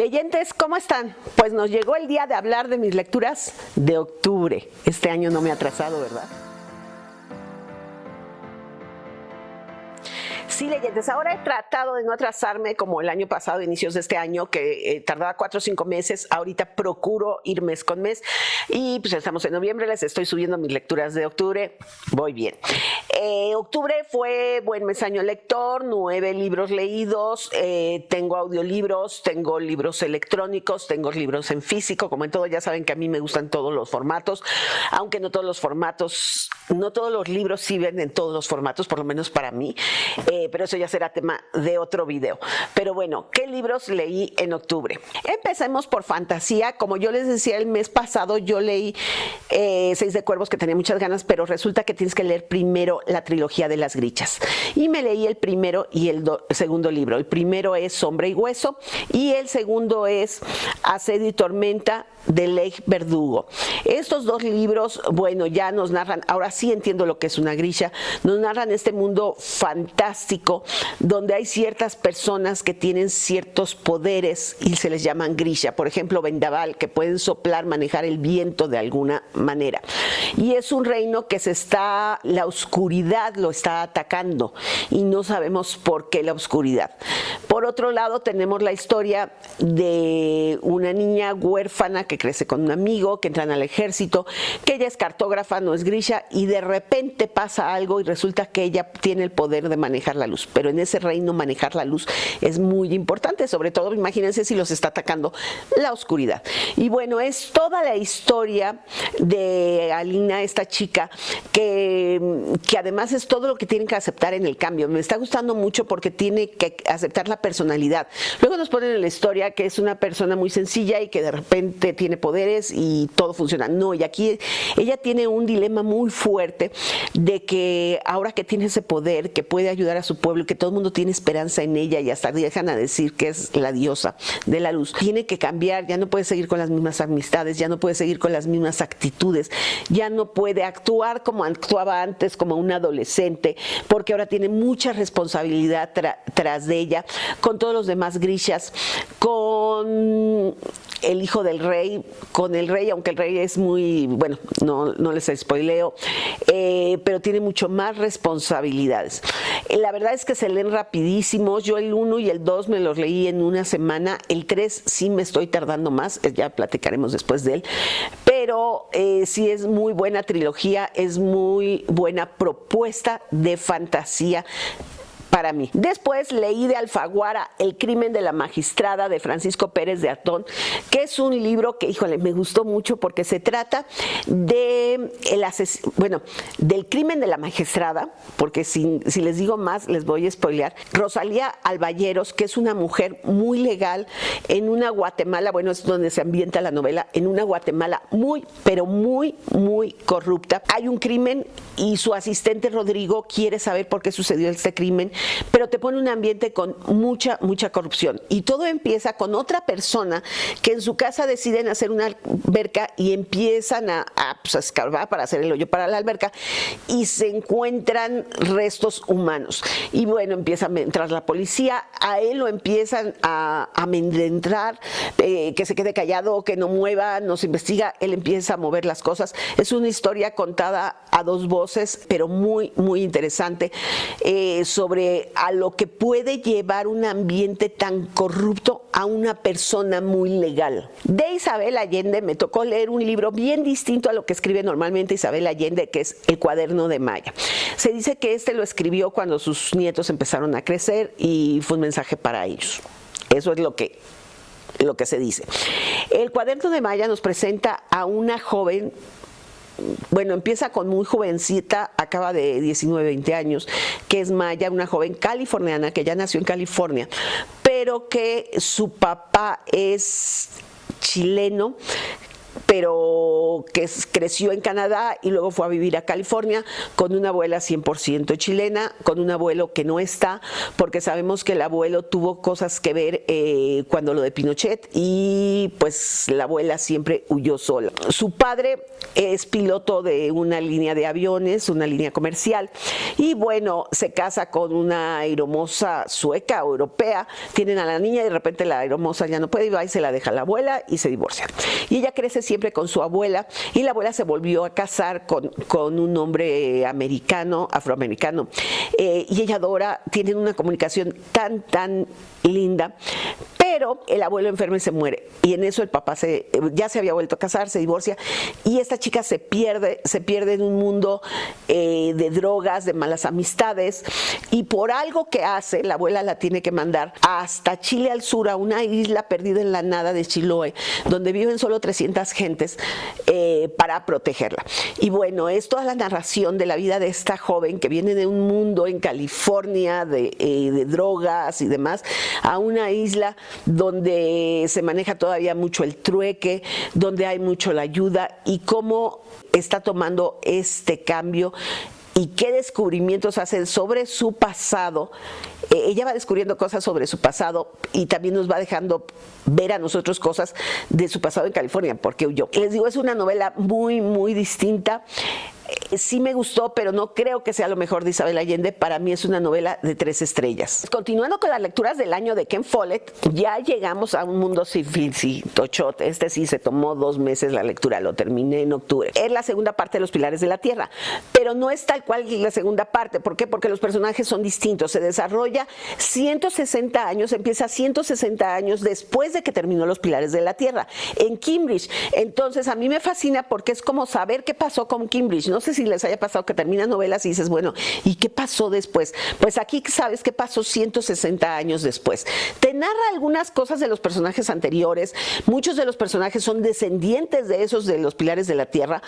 Leyentes, ¿cómo están? Pues nos llegó el día de hablar de mis lecturas de octubre. Este año no me ha atrasado, ¿verdad? Sí, leyentes, ahora he tratado de no atrasarme como el año pasado, inicios de este año, que tardaba 4 o 5 meses. Ahorita procuro ir mes con mes y pues estamos en noviembre, les estoy subiendo mis lecturas de octubre. Voy bien. Octubre fue buen mes año lector, 9 libros leídos, tengo audiolibros, tengo libros electrónicos, tengo libros en físico, como en todo. Ya saben que a mí me gustan todos los formatos, aunque no todos los formatos, no todos los libros sirven en todos los formatos, por lo menos para mí. Pero eso ya será tema de otro video. Pero bueno, ¿qué libros leí en octubre? Empecemos por fantasía. Como yo les decía el mes pasado, yo leí 6 de Cuervos, que tenía muchas ganas, pero resulta que tienes que leer primero la trilogía de las Grichas. Y me leí el primero y el segundo libro. El primero es Sombra y Hueso y el segundo es Asedio y Tormenta de Leigh Verdugo. Estos dos libros, bueno, ya nos narran, ahora sí entiendo lo que es una grisha, nos narran este mundo fantástico donde hay ciertas personas que tienen ciertos poderes y se les llaman grisha. Por ejemplo, Vendaval, que pueden soplar, manejar el viento de alguna manera. Y es un reino que la oscuridad lo está atacando y no sabemos por qué la oscuridad. Por otro lado, tenemos la historia de una niña huérfana que crece con un amigo, que entran al ejército, que ella es cartógrafa, no es grisha, y de repente pasa algo y resulta que ella tiene el poder de manejar la luz. Pero en ese reino manejar la luz es muy importante, sobre todo imagínense si los está atacando la oscuridad. Y bueno, es toda la historia de Alina, esta chica, que además es todo lo que tienen que aceptar en el cambio. Me está gustando mucho porque tiene que aceptar la personalidad. Luego nos ponen en la historia que es una persona muy sencilla y que de repente tiene poderes y todo funciona. No, y aquí ella tiene un dilema muy fuerte de que ahora que tiene ese poder, que puede ayudar a su pueblo y que todo el mundo tiene esperanza en ella y hasta dejan a decir que es la diosa de la luz, tiene que cambiar, ya no puede seguir con las mismas amistades, ya no puede seguir con las mismas actitudes, ya no puede actuar como actuaba antes, como un adolescente, porque ahora tiene mucha responsabilidad tras de ella, con todos los demás grishas, con el hijo del rey, con el rey, aunque el rey es muy, bueno, no les spoileo, pero tiene mucho más responsabilidades. La verdad es que se leen rapidísimos. Yo el 1 y el 2 me los leí en una semana. El 3 sí me estoy tardando más, ya platicaremos después de él, pero sí es muy buena trilogía, es muy buena propuesta de fantasía para mí. Después leí de Alfaguara El crimen de la magistrada de Francisco Pérez de Atón, que es un libro que, híjole, me gustó mucho porque se trata de del crimen de la magistrada, porque si les digo más les voy a spoilear. Rosalía Alballeros, que es una mujer muy legal en una Guatemala, bueno, es donde se ambienta la novela, en una Guatemala muy, pero muy, muy corrupta. Hay un crimen y su asistente Rodrigo quiere saber por qué sucedió este crimen, pero te pone un ambiente con mucha corrupción. Y todo empieza con otra persona que en su casa deciden hacer una alberca y empiezan a escarbar para hacer el hoyo para la alberca y se encuentran restos humanos. Y bueno, empieza a entrar la policía, a él lo empiezan a amedrentar, que se quede callado, que no mueva, no se investiga, él empieza a mover las cosas. Es una historia contada a 2 voces, pero muy, muy interesante, sobre a lo que puede llevar un ambiente tan corrupto a una persona muy legal. De Isabel Allende me tocó leer un libro bien distinto a lo que escribe normalmente Isabel Allende, que es El cuaderno de Maya. Se dice que lo escribió cuando sus nietos empezaron a crecer y fue un mensaje para ellos. Eso es lo que se dice. El cuaderno de Maya nos presenta a una joven. Bueno, empieza con muy jovencita, acaba de 19, 20 años, que es Maya, una joven californiana que ya nació en California, pero que su papá es chileno, pero que creció en Canadá y luego fue a vivir a California con una abuela 100% chilena, con un abuelo que no está, porque sabemos que el abuelo tuvo cosas que ver cuando lo de Pinochet, y pues la abuela siempre huyó sola. Su padre es piloto de una línea de aviones, una línea comercial, y bueno, se casa con una aeromoza sueca o europea, tienen a la niña y de repente la aeromoza ya no puede y va y se la deja a la abuela y se divorcian. Y ella crece siempre con su abuela, y la abuela se volvió a casar con un hombre afroamericano, y ella adora, tienen una comunicación tan linda, pero el abuelo enferma y se muere, y en eso el papá ya se había vuelto a casar, se divorcia, y esta chica se pierde en un mundo de drogas, de malas amistades, y por algo que hace, la abuela la tiene que mandar hasta Chile al sur, a una isla perdida en la nada de Chiloé, donde viven solo 300 gentes, para protegerla. Y bueno, es toda la narración de la vida de esta joven que viene de un mundo en California de drogas y demás, a una isla donde se maneja todavía mucho el trueque, donde hay mucho la ayuda, y cómo está tomando este cambio y qué descubrimientos hacen sobre su pasado. Ella va descubriendo cosas sobre su pasado y también nos va dejando ver a nosotros cosas de su pasado en California, porque huyó. Les digo, es una novela muy distinta. Sí me gustó, pero no creo que sea lo mejor de Isabel Allende. Para mí es una novela de 3 estrellas. Continuando con las lecturas del año de Ken Follett, ya llegamos a un mundo sin fin, sí, tochote. Este sí se tomó 2 meses la lectura, lo terminé en octubre. Es la segunda parte de Los Pilares de la Tierra, pero no es tal cual la segunda parte. ¿Por qué? Porque los personajes son distintos. Se desarrolla 160 años, empieza 160 años después de que terminó Los Pilares de la Tierra, en Cambridge. Entonces a mí me fascina porque es como saber qué pasó con Cambridge. No sé si les haya pasado que terminas novelas y dices, bueno, ¿y qué pasó después? Pues aquí sabes qué pasó 160 años después. Te narra algunas cosas de los personajes anteriores. Muchos de los personajes son descendientes de esos de Los Pilares de la Tierra,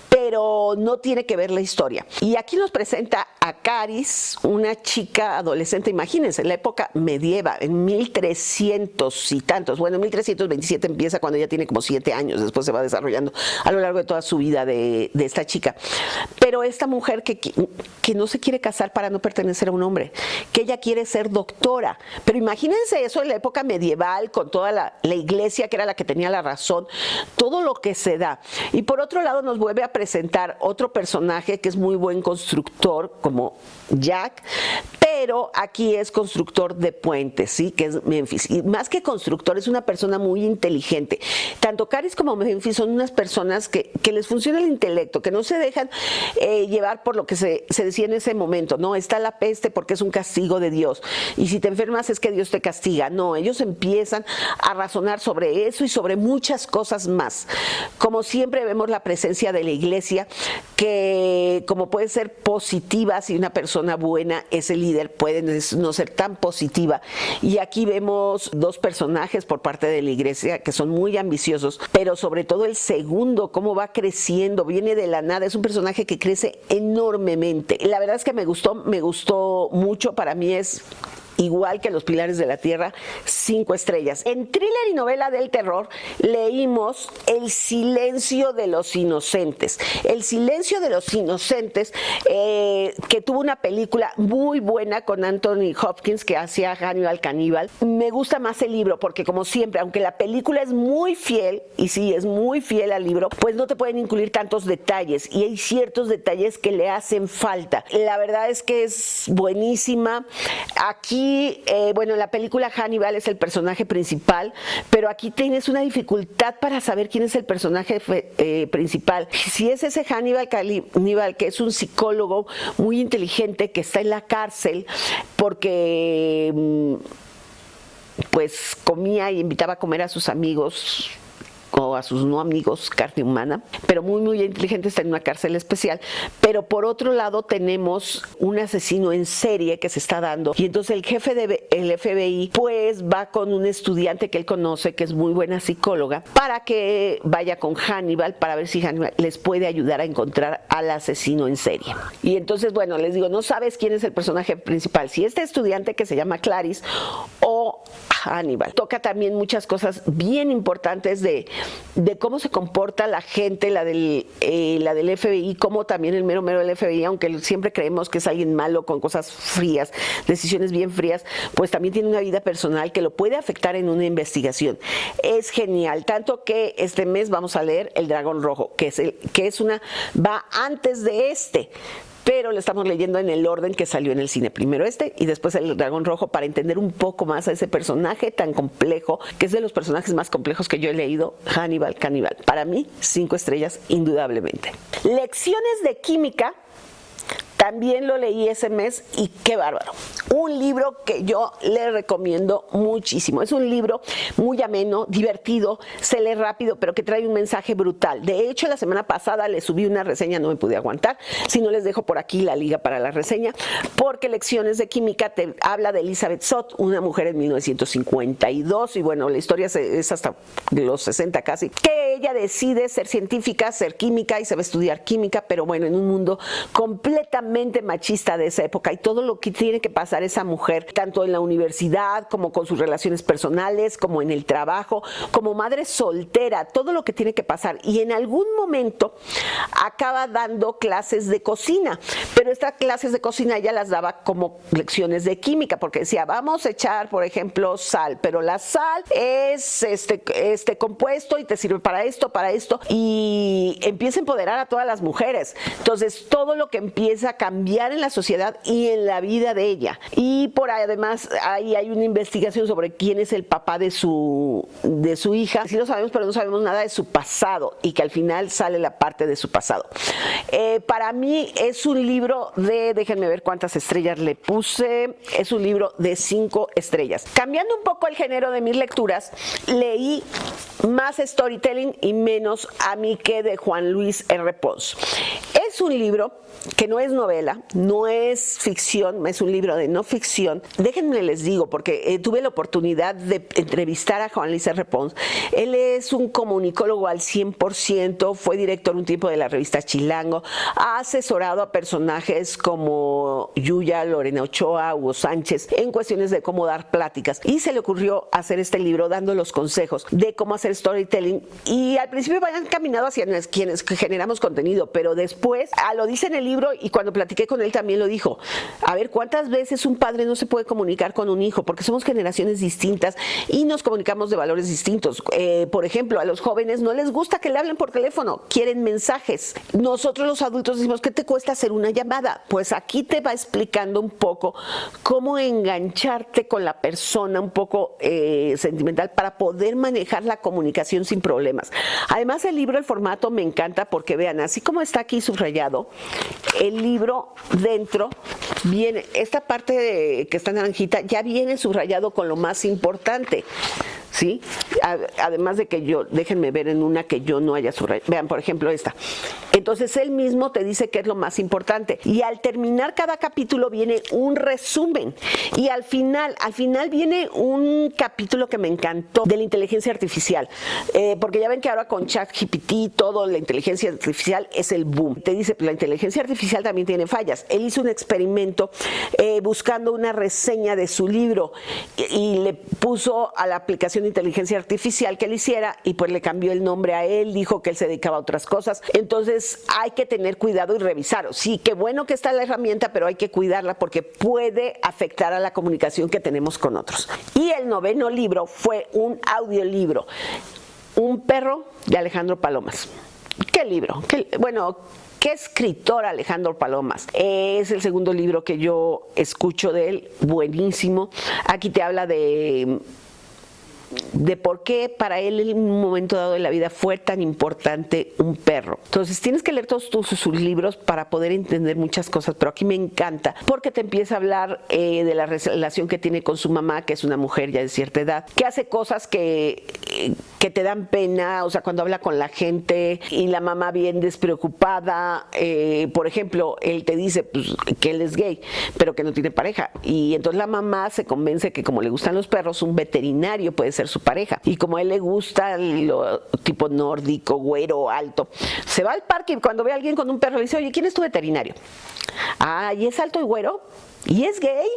pero no tiene que ver la historia. Y aquí nos presenta a Caris, una chica adolescente, imagínense, en la época medieval, en 1300 y tantos. Bueno, en 1327 empieza, cuando ella tiene como 7 años, después se va desarrollando a lo largo de toda su vida de esta chica. Pero esta mujer que no se quiere casar para no pertenecer a un hombre, que ella quiere ser doctora. Pero imagínense eso en la época medieval, con toda la iglesia que era la que tenía la razón, todo lo que se da. Y por otro lado nos vuelve a presentar otro personaje que es muy buen constructor, como Jack, pero aquí es constructor de puentes, ¿sí? Que es Memphis. Y más que constructor, es una persona muy inteligente. Tanto Caris como Memphis son unas personas que les funciona el intelecto, que no se dejan llevar por lo que se decía en ese momento, ¿no? Está la peste porque es un castigo de Dios, y si te enfermas es que Dios te castiga. No, ellos empiezan a razonar sobre eso y sobre muchas cosas más. Como siempre vemos la presencia de la iglesia, que como puede ser positiva, si una persona buena es el líder, puede no ser tan positiva. Y aquí vemos 2 personajes por parte de la iglesia que son muy ambiciosos, pero sobre todo el segundo, cómo va creciendo, viene de la nada, es un personaje que crece enormemente. La verdad es que me gustó mucho. Para mí es igual que Los Pilares de la Tierra, 5 estrellas. En thriller y novela del terror leímos El Silencio de los Inocentes. El Silencio de los Inocentes, que tuvo una película muy buena con Anthony Hopkins, que hacía Hannibal Caníbal. Me gusta más el libro porque, como siempre, aunque la película es muy fiel, y sí, es muy fiel al libro, pues no te pueden incluir tantos detalles, y hay ciertos detalles que le hacen falta. La verdad es que es buenísima. Aquí bueno, en la película Hannibal es el personaje principal, pero aquí tienes una dificultad para saber quién es el personaje principal. Si es ese Hannibal Caníbal, que es un psicólogo muy inteligente que está en la cárcel porque pues comía y invitaba a comer a sus amigos o a sus no amigos, carne humana, pero muy inteligente, está en una cárcel especial. Pero por otro lado tenemos un asesino en serie que se está dando, y entonces el jefe del FBI pues va con un estudiante que él conoce, que es muy buena psicóloga, para que vaya con Hannibal, para ver si Hannibal les puede ayudar a encontrar al asesino en serie. Y entonces, bueno, les digo, no sabes quién es el personaje principal, si este estudiante que se llama Clarice o Hannibal. Toca también muchas cosas bien importantes de cómo se comporta la gente, la del FBI, como también el mero del FBI, aunque siempre creemos que es alguien malo con cosas frías, decisiones bien frías, pues también tiene una vida personal que lo puede afectar en una investigación. Es genial, tanto que este mes vamos a leer El Dragón Rojo, que va antes de este, pero lo estamos leyendo en el orden que salió en el cine. Primero este y después El Dragón Rojo, para entender un poco más a ese personaje tan complejo, que es de los personajes más complejos que yo he leído, Hannibal Caníbal. Para mí, 5 estrellas indudablemente. Lecciones de química. También lo leí ese mes y qué bárbaro. Un libro que yo le recomiendo muchísimo. Es un libro muy ameno, divertido, se lee rápido, pero que trae un mensaje brutal. De hecho, la semana pasada le subí una reseña, no me pude aguantar. Si no, les dejo por aquí la liga para la reseña, porque Lecciones de Química te habla de Elizabeth Zott, una mujer en 1952, y bueno, la historia es hasta los 60 casi, que ella decide ser científica, ser química, y se va a estudiar química, pero bueno, en un mundo completamente machista de esa época, y todo lo que tiene que pasar esa mujer, tanto en la universidad como con sus relaciones personales, como en el trabajo, como madre soltera, todo lo que tiene que pasar. Y en algún momento acaba dando clases de cocina, pero estas clases de cocina ella las daba como lecciones de química, porque decía, vamos a echar, por ejemplo, sal, pero la sal es este compuesto y te sirve para esto, y empieza a empoderar a todas las mujeres. Entonces, todo lo que empieza a cambiar en la sociedad y en la vida de ella. Y por ahí, además, ahí hay una investigación sobre quién es el papá de su hija. Sí lo sabemos, pero no sabemos nada de su pasado, y que al final sale la parte de su pasado. Para mí es un libro déjenme ver cuántas estrellas le puse, es un libro de 5 estrellas. Cambiando un poco el género de mis lecturas, leí más storytelling y menos A mí qué, de Juan Luis R. Pons. Es un libro que no es novela, no es ficción, es un libro de no ficción. Déjenme les digo, porque tuve la oportunidad de entrevistar a Juan Luis R. Pons. Él es un comunicólogo al 100%, fue director un tiempo de la revista Chilango, ha asesorado a personajes como Yuya, Lorena Ochoa, Hugo Sánchez, en cuestiones de cómo dar pláticas, y se le ocurrió hacer este libro dando los consejos de cómo hacer storytelling, y al principio vayan caminado hacia quienes generamos contenido, pero después, lo dice en el libro, y cuando platiqué con él también lo dijo, a ver, ¿cuántas veces un padre no se puede comunicar con un hijo? Porque somos generaciones distintas y nos comunicamos de valores distintos. Por ejemplo, a los jóvenes no les gusta que le hablen por teléfono, quieren mensajes. Nosotros los adultos decimos, ¿qué te cuesta hacer una llamada? Pues aquí te va explicando un poco cómo engancharte con la persona un poco sentimental para poder manejar la comunicación sin problemas. Además, el libro, el formato me encanta porque vean, así como está aquí subrayado, el libro dentro viene, esta parte que está naranjita ya viene subrayado con lo más importante, ¿sí? Además de que déjenme ver en una que yo no haya subrayado. Vean, por ejemplo, esta. Entonces él mismo te dice qué es lo más importante, y al terminar cada capítulo viene un resumen, y al final viene un capítulo que me encantó de la inteligencia artificial, porque ya ven que ahora con ChatGPT todo, la inteligencia artificial es el boom. Te dice, pues la inteligencia artificial también tiene fallas. Él hizo un experimento buscando una reseña de su libro, y le puso a la aplicación de inteligencia artificial que le hiciera, y pues le cambió el nombre a él, dijo que él se dedicaba a otras cosas. Entonces hay que tener cuidado y revisar. Sí, qué bueno que está la herramienta, pero hay que cuidarla porque puede afectar a la comunicación que tenemos con otros. Y el 9º libro fue un audiolibro, Un perro, de Alejandro Palomas. ¿Qué libro? ¿Qué escritor Alejandro Palomas? Es el 2º libro que yo escucho de él, buenísimo. Aquí te habla de por qué para él en un momento dado de la vida fue tan importante un perro. Entonces tienes que leer todos sus libros para poder entender muchas cosas, pero aquí me encanta porque te empieza a hablar de la relación que tiene con su mamá, que es una mujer ya de cierta edad, que hace cosas que te dan pena, o sea, cuando habla con la gente y la mamá bien despreocupada. Por ejemplo, él te dice pues, que él es gay, pero que no tiene pareja, y entonces la mamá se convence que como le gustan los perros, un veterinario puede ser su pareja, y como a él le gusta lo tipo nórdico, güero, alto, se va al parque y cuando ve a alguien con un perro le dice, oye, ¿quién es tu veterinario? Ah, ¿y es alto y güero? ¿Y es gay?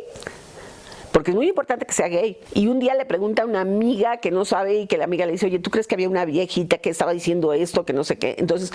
porque es muy importante que sea gay. Y un día le pregunta a una amiga que no sabe y que la amiga le dice, oye, ¿tú crees que había una viejita que estaba diciendo esto, que no sé qué? Entonces,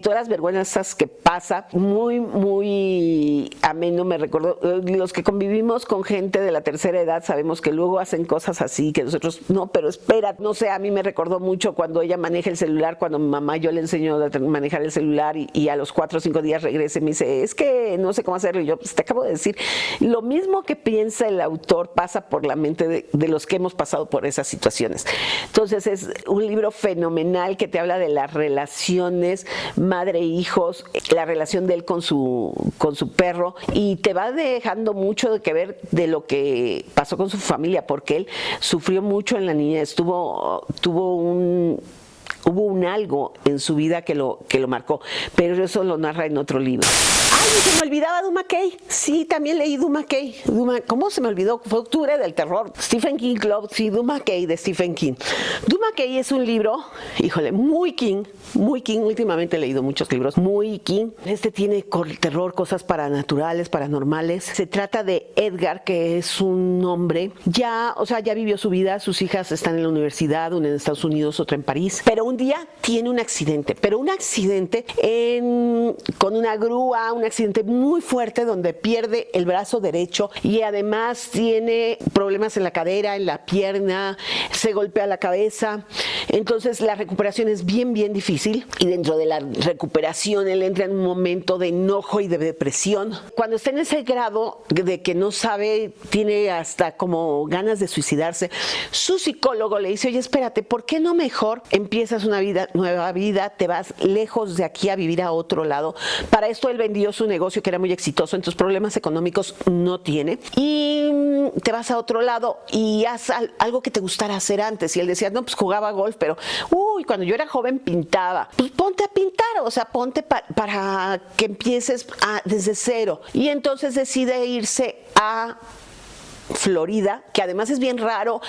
todas las vergüenzas que pasa, muy, muy ameno, me recuerdo. Los que convivimos con gente de la tercera edad sabemos que luego hacen cosas así, que nosotros, no, pero espera, no sé, a mí me recordó mucho cuando ella maneja el celular, cuando mi mamá yo le enseño a manejar el celular y a los 4 o 5 días regresa y me dice, es que no sé cómo hacerlo. Y yo, pues te acabo de decir, lo mismo que piensa el autor pasa por la mente de los que hemos pasado por esas situaciones. Entonces es un libro fenomenal que te habla de las relaciones madre-hijos, la relación de él con su perro, y te va dejando mucho de que ver de lo que pasó con su familia, porque él sufrió mucho en la niñez, hubo un algo en su vida que lo marcó, pero eso lo narra en otro libro. ¡Ay, se me olvidaba Duma Kay! Sí, también leí Duma Kay. ¿Cómo se me olvidó? Fue Octubre del Terror. Stephen King Club, sí, Duma Kay de Stephen King. Duma Kay es un libro, híjole, muy King. Últimamente he leído muchos libros, muy King. Este tiene terror, cosas paranaturales, paranormales. Se trata de Edgar, que es un hombre, ya vivió su vida, sus hijas están en la universidad, una en Estados Unidos, otra en París, pero un día tiene un accidente, con una grúa, un accidente muy fuerte donde pierde el brazo derecho y además tiene problemas en la cadera, en la pierna, se golpea la cabeza. Entonces la recuperación es bien difícil, y dentro de la recuperación él entra en un momento de enojo y de depresión. Cuando está en ese grado de que no sabe, tiene hasta como ganas de suicidarse, su psicólogo le dice, oye, espérate, ¿por qué no mejor empiezas una nueva vida, te vas lejos de aquí a vivir a otro lado? Para esto él vendió su negocio que era muy exitoso, entonces problemas económicos no tiene, y te vas a otro lado y haz algo que te gustara hacer antes. Y él decía, no, pues jugaba golf, pero cuando yo era joven pintaba. Pues ponte a pintar, o sea, ponte para que empieces desde cero. Y entonces decide irse a Florida, que además es bien raro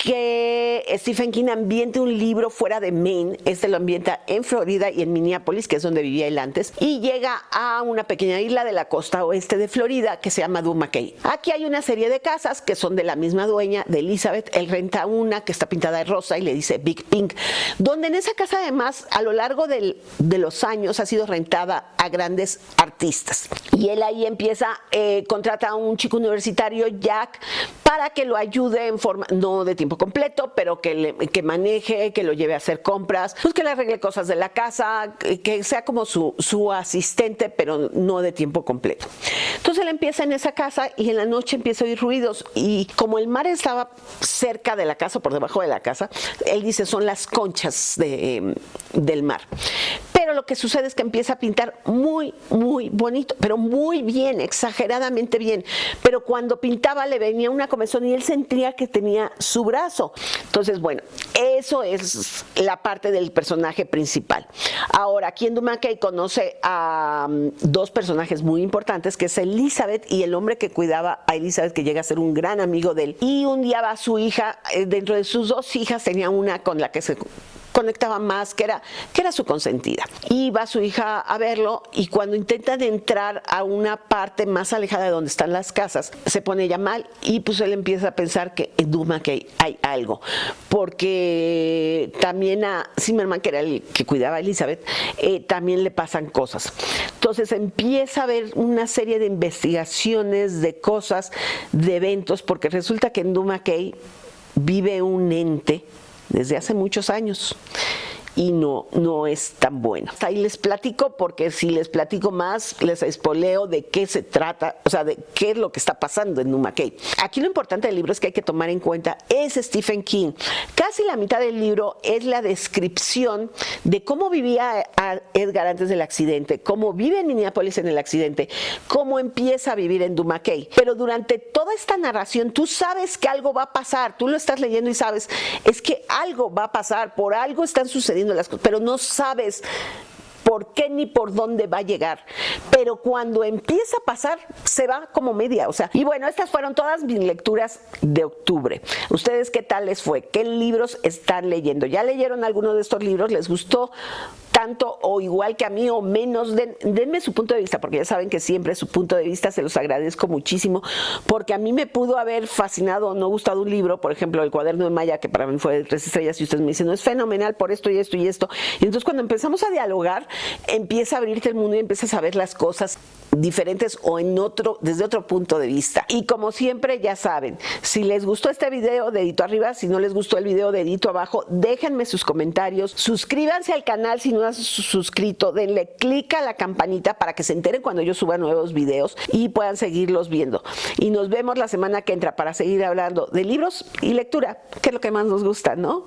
que Stephen King ambiente un libro fuera de Maine. Este lo ambienta en Florida y en Minneapolis, que es donde vivía él antes, y llega a una pequeña isla de la costa oeste de Florida que se llama Duma Kay. Aquí hay una serie de casas que son de la misma dueña, de Elizabeth. Él renta una que está pintada de rosa y le dice Big Pink, donde en esa casa además a lo largo de los años ha sido rentada a grandes artistas. Y él ahí empieza, contrata a un chico universitario, Jack, para que lo ayude en forma, no de tiempo completo, pero que maneje, que lo lleve a hacer compras, pues que le arregle cosas de la casa, que sea como su asistente, pero no de tiempo completo. Entonces él empieza en esa casa y en la noche empieza a oír ruidos, y como el mar estaba cerca de la casa, por debajo de la casa, él dice son las conchas del mar. Pero lo que sucede es que empieza a pintar muy bonito, pero muy bien, exageradamente bien. Pero cuando pintaba le venía una comezón y él sentía que tenía su brazo. Entonces, bueno, eso es la parte del personaje principal. Ahora, aquí en Duma Kay conoce a dos personajes muy importantes, que es Elizabeth y el hombre que cuidaba a Elizabeth, que llega a ser un gran amigo de él. Y un día va su hija, dentro de sus dos hijas tenía una con la que se conectaba más, que era su consentida. Y va su hija a verlo, y cuando intentan entrar a una parte más alejada de donde están las casas, se pone ella mal, y pues él empieza a pensar que en Duma Kay hay algo, porque también a Zimmerman, que era el que cuidaba a Elizabeth, también le pasan cosas. Entonces empieza a ver una serie de investigaciones, de cosas, de eventos, porque resulta que en Duma Kay vive un ente desde hace muchos años y no es tan bueno. Hasta ahí les platico, porque si les platico más, les espoleo de qué se trata, o sea, de qué es lo que está pasando en Duma Kay. Aquí lo importante del libro es que hay que tomar en cuenta es Stephen King. Casi la mitad del libro es la descripción de cómo vivía Edgar antes del accidente, cómo vive en Minneapolis en el accidente, cómo empieza a vivir en Duma Kay. Pero durante toda esta narración tú sabes que algo va a pasar, tú lo estás leyendo y sabes, es que algo va a pasar, por algo están sucediendo las cosas, pero no sabes por qué ni por dónde va a llegar. Pero cuando empieza a pasar, se va como media. O sea, y bueno, estas fueron todas mis lecturas de octubre. ¿Ustedes qué tal les fue? ¿Qué libros están leyendo? ¿Ya leyeron alguno de estos libros? ¿Les gustó tanto o igual que a mí o menos, denme su punto de vista, porque ya saben que siempre su punto de vista se los agradezco muchísimo, porque a mí me pudo haber fascinado o no gustado un libro, por ejemplo, El Cuaderno de Maya, que para mí fue de 3 estrellas, y ustedes me dicen, no, es fenomenal por esto y esto y esto. Y entonces cuando empezamos a dialogar, empieza a abrirte el mundo y empiezas a ver las cosas diferentes o desde otro punto de vista. Y como siempre, ya saben, si les gustó este video, dedito arriba; si no les gustó el video, dedito abajo. Déjenme sus comentarios, suscríbanse al canal si no has suscrito, denle clic a la campanita para que se enteren cuando yo suba nuevos videos y puedan seguirlos viendo. Y nos vemos la semana que entra para seguir hablando de libros y lectura, que es lo que más nos gusta, ¿no?